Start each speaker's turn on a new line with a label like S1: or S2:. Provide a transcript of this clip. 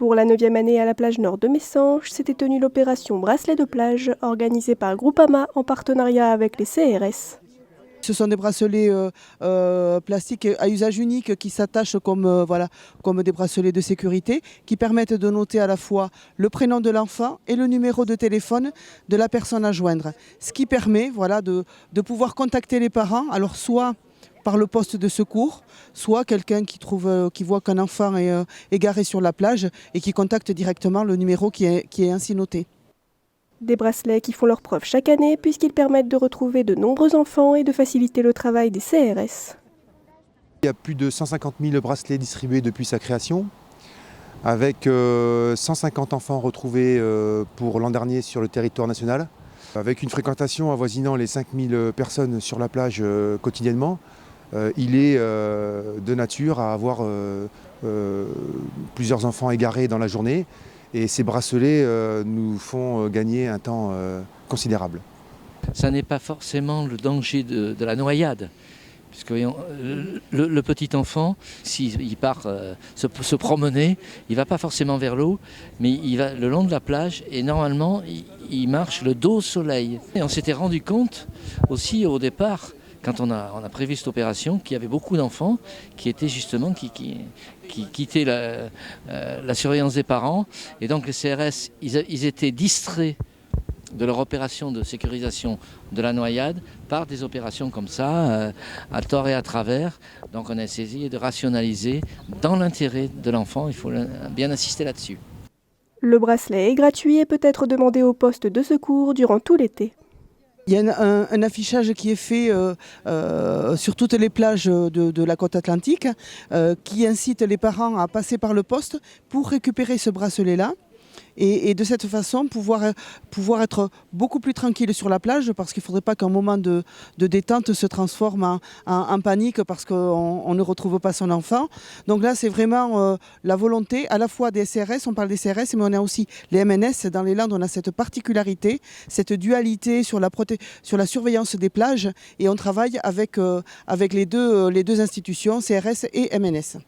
S1: Pour la 9e année à la plage nord de Messanges, s'était tenue l'opération Bracelet de plage, organisée par Groupama en partenariat avec les CRS.
S2: Ce sont des bracelets plastiques à usage unique qui s'attachent comme des bracelets de sécurité qui permettent de noter à la fois le prénom de l'enfant et le numéro de téléphone de la personne à joindre. Ce qui permet de pouvoir contacter les parents, alors soit par le poste de secours, soit quelqu'un qui voit qu'un enfant est garé sur la plage et qui contacte directement le numéro qui est ainsi noté.
S1: Des bracelets qui font leur preuve chaque année puisqu'ils permettent de retrouver de nombreux enfants et de faciliter le travail des CRS.
S3: Il y a plus de 150 000 bracelets distribués depuis sa création, avec 150 enfants retrouvés pour l'an dernier sur le territoire national, avec une fréquentation avoisinant les 5 000 personnes sur la plage quotidiennement. Il est de nature à avoir plusieurs enfants égarés dans la journée. Et ces bracelets nous font gagner un temps considérable.
S4: Ça n'est pas forcément le danger de la noyade, puisque le petit enfant, s'il part se promener, il ne va pas forcément vers l'eau, mais il va le long de la plage et normalement il marche le dos au soleil. Et on s'était rendu compte aussi au départ, quand on a prévu cette opération, qu'il y avait beaucoup d'enfants qui étaient justement qui quittaient la surveillance des parents. Et donc les CRS, ils étaient distraits de leur opération de sécurisation de la noyade par des opérations comme ça, à tort et à travers. Donc on a essayé de rationaliser dans l'intérêt de l'enfant. Il faut bien insister là-dessus.
S1: Le bracelet est gratuit et peut être demandé au poste de secours durant tout l'été.
S2: Il y a un affichage qui est fait sur toutes les plages de la côte atlantique qui incite les parents à passer par le poste pour récupérer ce bracelet-là. Et de cette façon, pouvoir être beaucoup plus tranquille sur la plage parce qu'il ne faudrait pas qu'un moment de détente se transforme en panique parce qu'on ne retrouve pas son enfant. Donc là, c'est vraiment la volonté à la fois des CRS, on parle des CRS, mais on a aussi les MNS. Dans les Landes, on a cette particularité, cette dualité sur la surveillance des plages et on travaille avec les deux institutions, CRS et MNS.